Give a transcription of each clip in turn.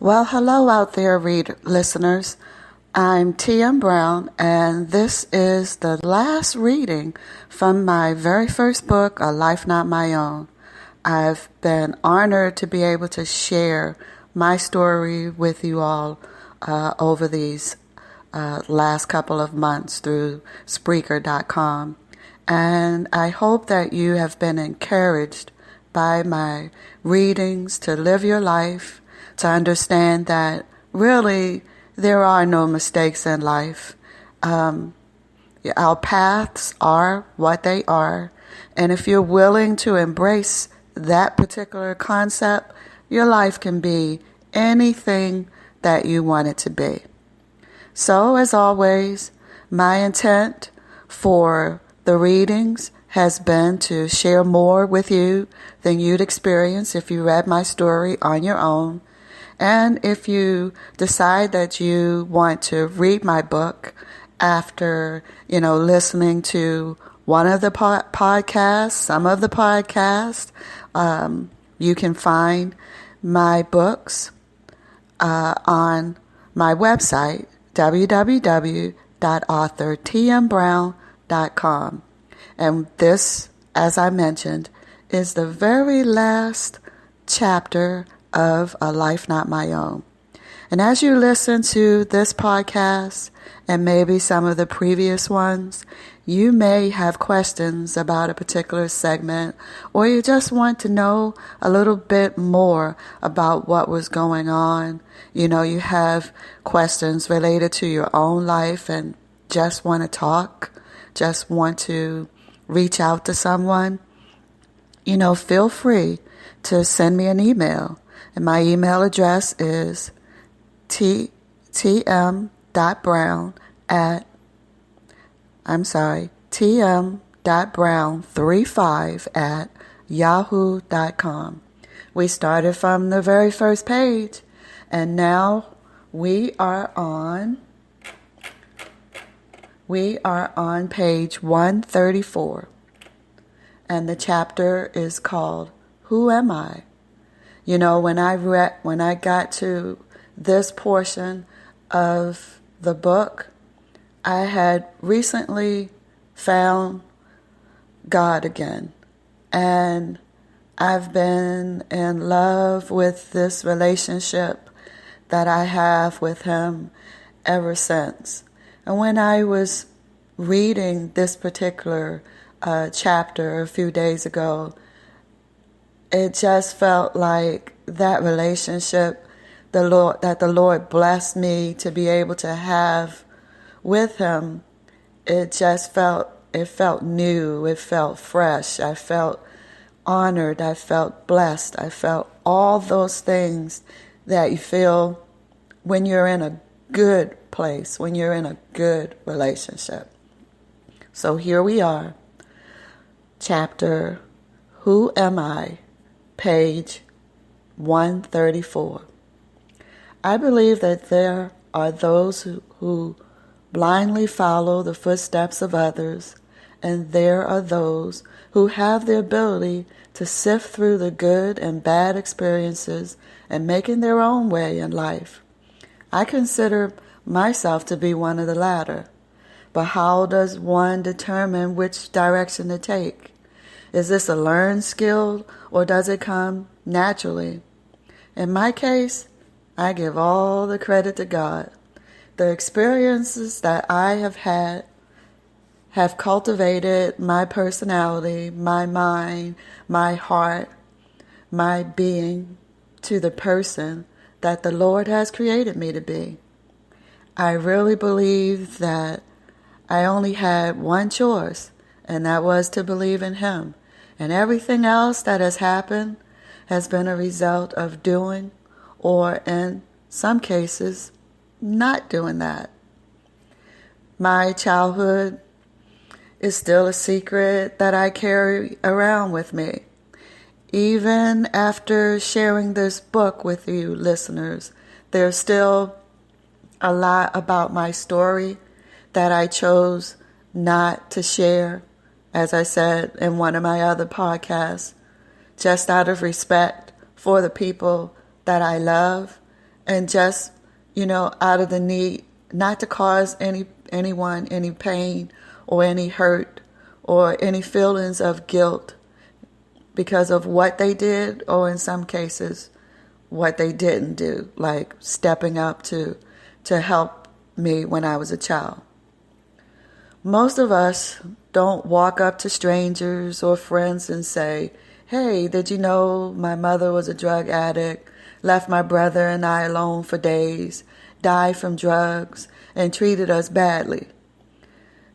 Well, hello out there, listeners. I'm T.M. Brown, and this is the last reading from my very first book, A Life Not My Own. I've been honored to be able to share my story with you all over these last couple of months through Spreaker.com. And I hope that you have been encouraged by my readings to live your life, to understand that really there are no mistakes in life. Our paths are what they are. And if you're willing to embrace that particular concept, your life can be anything that you want it to be. So, as always, my intent for the readings has been to share more with you than you'd experience if you read my story on your own. And if you decide that you want to read my book after, listening to one of the podcasts, some of the podcasts, you can find my books on my website, www.authortmbrown.com. And this, as I mentioned, is the very last chapter of A Life Not My Own. And as you listen to this podcast and maybe some of the previous ones, you may have questions about a particular segment, or you just want to know a little bit more about what was going on. You have questions related to your own life and just want to talk, just want to reach out to someone. Feel free to send me an email. And my email address is tm.brown35@yahoo.com. We started from the very first page, and now we are on page 134. And the chapter is called Who Am I? When I got to this portion of the book, I had recently found God again. And I've been in love with this relationship that I have with Him ever since. And when I was reading this particular chapter a few days ago, it just felt like that relationship that the Lord blessed me to be able to have with Him, it felt new, it felt fresh, I felt honored, I felt blessed, I felt all those things that you feel when you're in a good place, when you're in a good relationship. So here we are, chapter Who Am I? Page 134. I believe that there are those who blindly follow the footsteps of others, and there are those who have the ability to sift through the good and bad experiences and making their own way in life. I consider myself to be one of the latter. But how does one determine which direction to take? Is this a learned skill, or does it come naturally? In my case, I give all the credit to God. The experiences that I have had have cultivated my personality, my mind, my heart, my being to the person that the Lord has created me to be. I really believe that I only had one choice, and that was to believe in Him. And everything else that has happened has been a result of doing, or in some cases, not doing that. My childhood is still a secret that I carry around with me. Even after sharing this book with you listeners, there's still a lot about my story that I chose not to share, as I said in one of my other podcasts, just out of respect for the people that I love and just, out of the need not to cause anyone any pain or any hurt or any feelings of guilt because of what they did, or in some cases what they didn't do, like stepping up to help me when I was a child. Most of us don't walk up to strangers or friends and say, "Hey, did you know my mother was a drug addict, left my brother and I alone for days, died from drugs, and treated us badly?"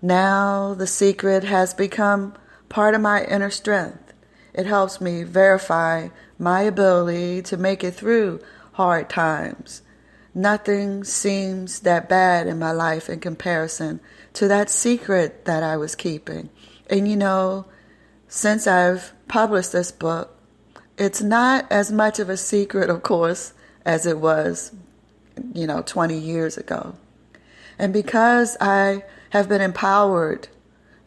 Now the secret has become part of my inner strength. It helps me verify my ability to make it through hard times. Nothing seems that bad in my life in comparison to that secret that I was keeping. And since I've published this book, it's not as much of a secret, of course, as it was, 20 years ago. And because I have been empowered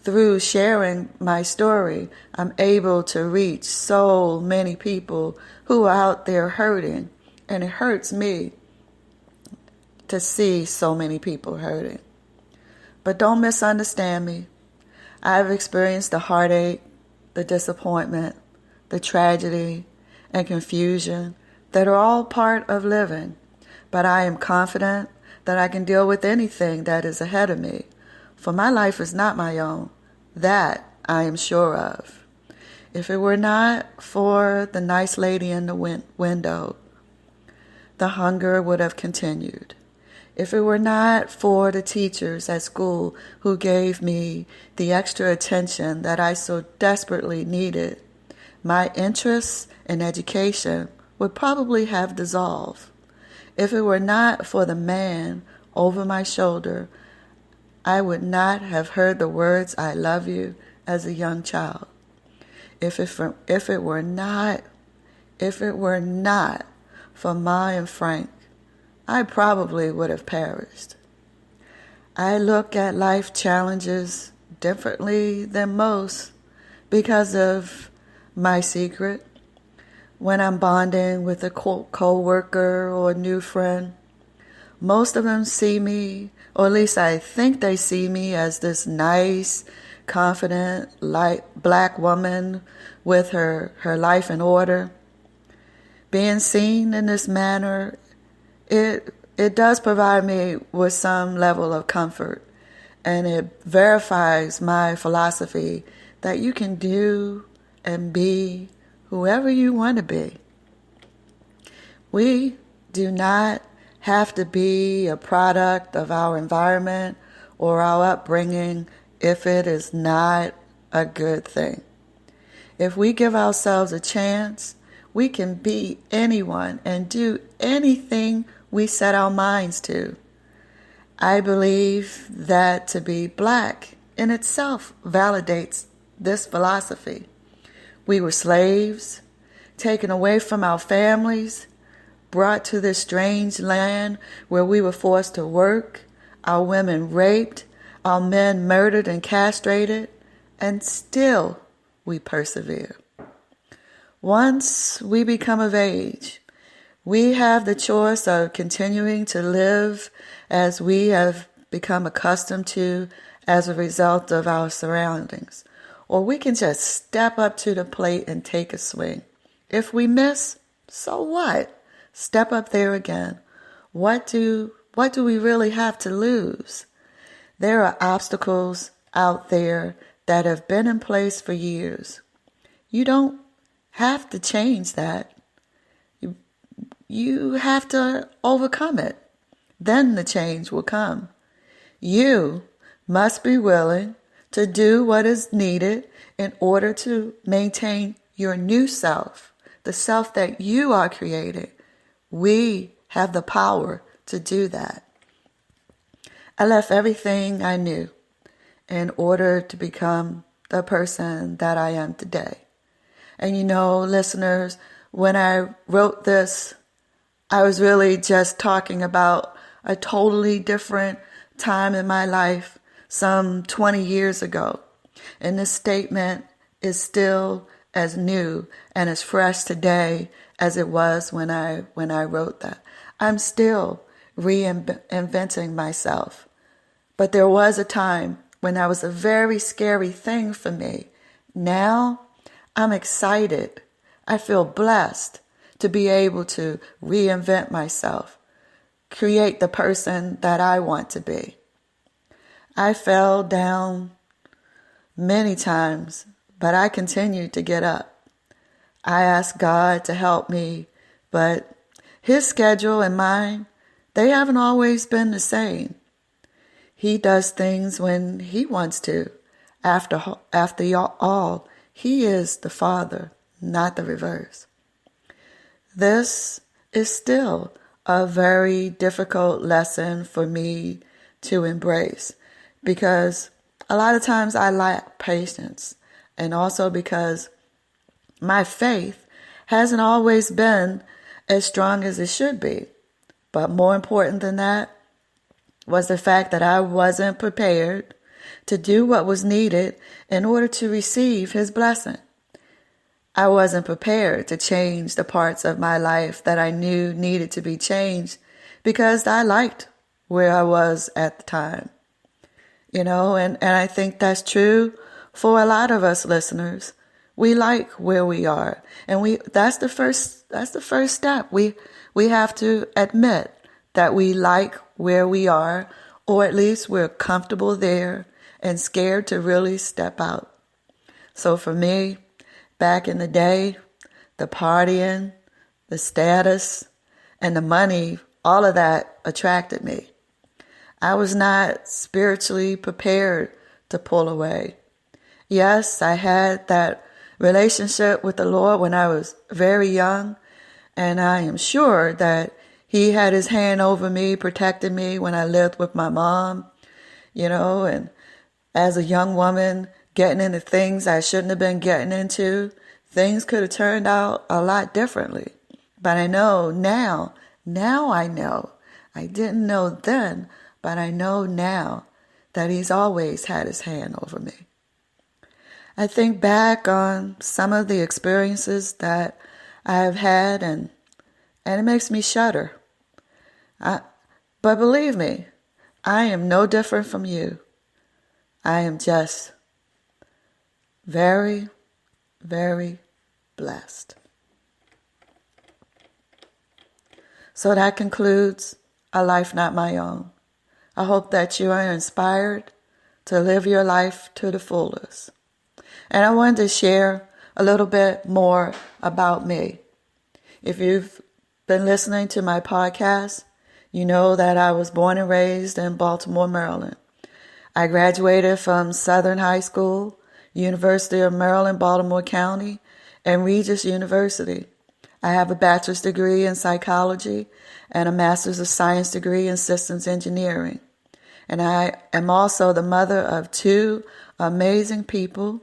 through sharing my story, I'm able to reach so many people who are out there hurting. And it hurts me to see so many people hurting. But don't misunderstand me. I've experienced the heartache, the disappointment, the tragedy, and confusion that are all part of living. But I am confident that I can deal with anything that is ahead of me. For my life is not my own. That I am sure of. If it were not for the nice lady in the window, the hunger would have continued. If it were not for the teachers at school who gave me the extra attention that I so desperately needed, my interest in education would probably have dissolved. If it were not for the man over my shoulder, I would not have heard the words "I love you" as a young child. If it were not for Ma and Frank, I probably would have perished. I look at life challenges differently than most because of my secret. When I'm bonding with a co-worker or a new friend, most of them see me, or at least I think they see me, as this nice, confident, black woman with her life in order. Being seen in this manner, it does provide me with some level of comfort, and it verifies my philosophy that you can do and be whoever you want to be. We do not have to be a product of our environment or our upbringing if it is not a good thing. If we give ourselves a chance, we can be anyone and do anything we set our minds to. I believe that to be black in itself validates this philosophy. We were slaves, taken away from our families, brought to this strange land where we were forced to work, our women raped, our men murdered and castrated, and still we persevere. Once we become of age, we have the choice of continuing to live as we have become accustomed to as a result of our surroundings, or we can just step up to the plate and take a swing. If we miss, so what? Step up there again. What do we really have to lose? There are obstacles out there that have been in place for years. You don't have to change that. You have to overcome it. Then the change will come. You must be willing to do what is needed in order to maintain your new self, the self that you are creating. We have the power to do that. I left everything I knew in order to become the person that I am today. And listeners, when I wrote this, I was really just talking about a totally different time in my life, some 20 years ago. And this statement is still as new and as fresh today as it was when I wrote that. I'm still reinventing myself. But there was a time when that was a very scary thing for me. Now, I'm excited. I feel blessed to be able to reinvent myself, create the person that I want to be. I fell down many times, but I continued to get up. I asked God to help me, but His schedule and mine, they haven't always been the same. He does things when He wants to. After all, He is the Father, not the reverse. This is still a very difficult lesson for me to embrace because a lot of times I lack patience, and also because my faith hasn't always been as strong as it should be. But more important than that was the fact that I wasn't prepared to do what was needed in order to receive His blessing. I wasn't prepared to change the parts of my life that I knew needed to be changed because I liked where I was at the time. And I think that's true for a lot of us listeners. We like where we are, and that's the first step. We have to admit that we like where we are, or at least we're comfortable there and scared to really step out. So for me, back in the day, the partying, the status, and the money, all of that attracted me. I was not spiritually prepared to pull away. Yes, I had that relationship with the Lord when I was very young, and I am sure that He had His hand over me, protecting me when I lived with my mom, and as a young woman, getting into things I shouldn't have been getting into, things could have turned out a lot differently. But I know now I know. I didn't know then, but I know now that He's always had His hand over me. I think back on some of the experiences that I have had, and it makes me shudder. But believe me, I am no different from you. I am just very, very blessed. So that concludes A Life Not My Own. I hope that you are inspired to live your life to the fullest. And I wanted to share a little bit more about me. If you've been listening to my podcast, you know that I was born and raised in Baltimore, Maryland. I graduated from Southern High School, University of Maryland, Baltimore County, and Regis University. I have a bachelor's degree in psychology and a master's of science degree in systems engineering. And I am also the mother of 2 amazing people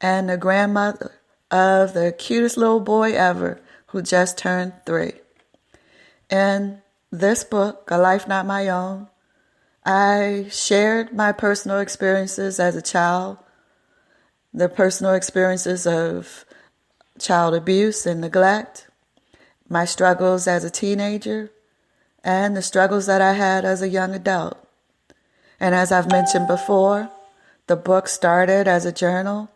and the grandmother of the cutest little boy ever who just turned 3. In this book, A Life Not My Own, I shared my personal experiences as a child, the personal experiences of child abuse and neglect, my struggles as a teenager, and the struggles that I had as a young adult. And as I've mentioned before, the book started as a journal,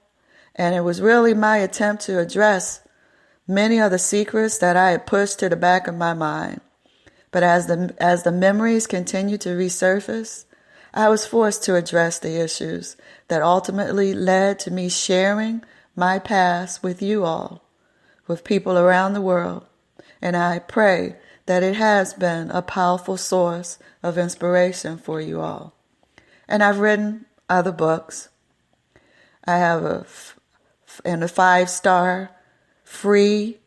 and it was really my attempt to address many of the secrets that I had pushed to the back of my mind. But as the memories continued to resurface, I was forced to address the issues that ultimately led to me sharing my past with you all, with people around the world. And I pray that it has been a powerful source of inspiration for you all. And I've written other books. I have a 5-star free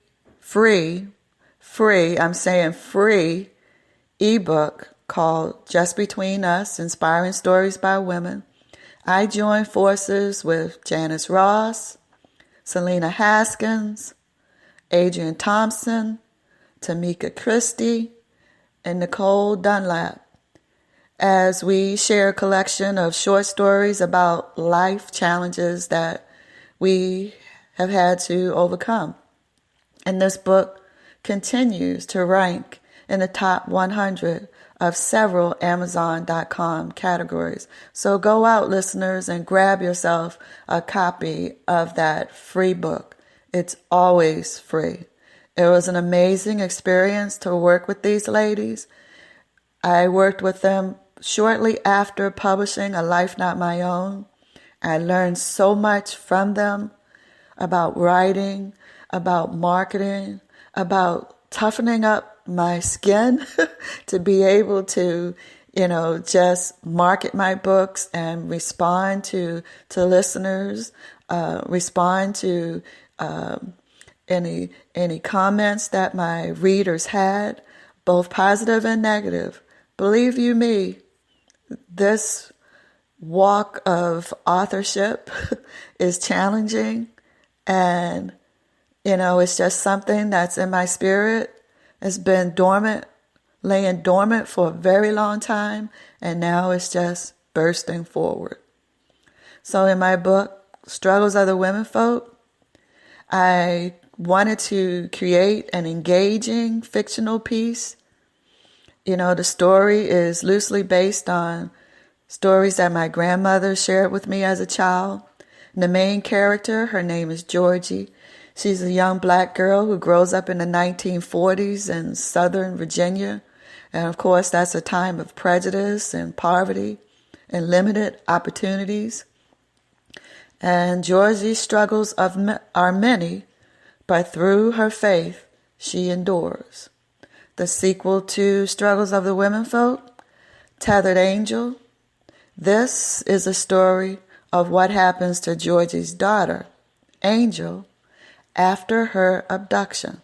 ebook called Just Between Us, Inspiring Stories by Women. I joined forces with Janice Ross, Selena Haskins, Adrienne Thompson, Tamika Christie, and Nicole Dunlap as we share a collection of short stories about life challenges that we have had to overcome. And this book continues to rank in the top 100 of several Amazon.com categories. So go out, listeners, and grab yourself a copy of that free book. It's always free. It was an amazing experience to work with these ladies. I worked with them shortly after publishing A Life Not My Own. I learned so much from them about writing, about marketing, about toughening up my skin to be able to, just market my books and respond to listeners, respond to any comments that my readers had, both positive and negative. Believe you me, this walk of authorship is challenging, and it's just something that's in my spirit. It's been laying dormant for a very long time, and now it's just bursting forward. So in my book, Struggles of the Womenfolk, I wanted to create an engaging fictional piece. The story is loosely based on stories that my grandmother shared with me as a child. And the main character, her name is Georgie. She's a young black girl who grows up in the 1940s in Southern Virginia. And of course, that's a time of prejudice and poverty and limited opportunities. And Georgie's struggles are many, but through her faith, she endures. The sequel to Struggles of the Womenfolk, Tethered Angel. This is a story of what happens to Georgie's daughter, Angel, after her abduction.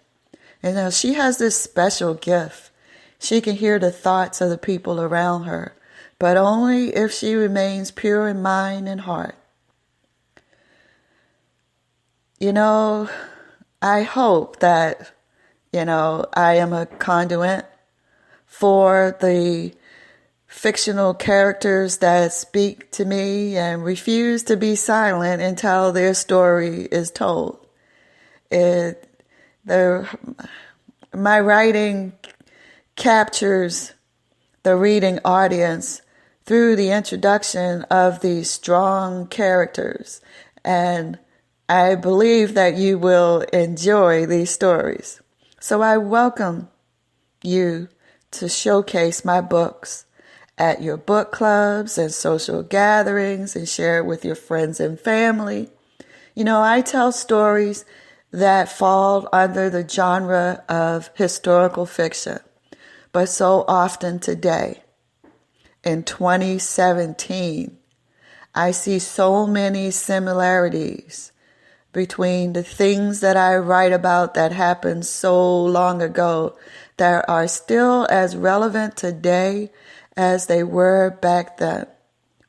And she has this special gift. She can hear the thoughts of the people around her, but only if she remains pure in mind and heart. I hope that, I am a conduit for the fictional characters that speak to me and refuse to be silent until their story is told. My writing captures the reading audience through the introduction of these strong characters, and I believe that you will enjoy these stories. So I welcome you to showcase my books at your book clubs and social gatherings and share it with your friends and family. I tell stories that fall under the genre of historical fiction, but so often today, in 2017, I see so many similarities between the things that I write about that happened so long ago that are still as relevant today as they were back then.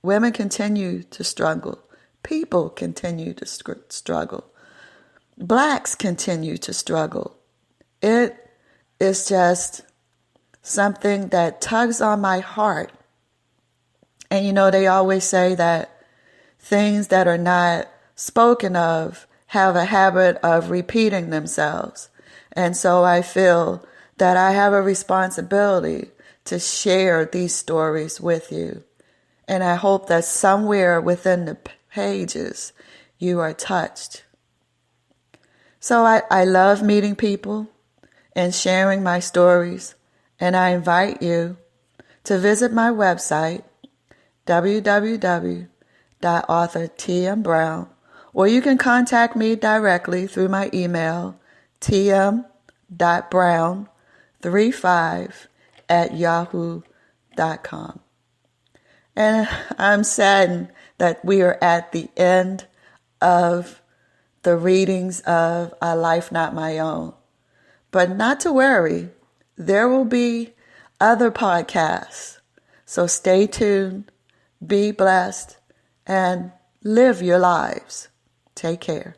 Women continue to struggle. People continue to struggle. Blacks continue to struggle. It is just something that tugs on my heart. And they always say that things that are not spoken of have a habit of repeating themselves. And so I feel that I have a responsibility to share these stories with you. And I hope that somewhere within the pages you are touched. So I love meeting people and sharing my stories. And I invite you to visit my website, www.authortmbrown, or you can contact me directly through my email, tm.brown35@yahoo.com. And I'm saddened that we are at the end of the readings of A Life Not My Own. But not to worry, there will be other podcasts. So stay tuned, be blessed, and live your lives. Take care.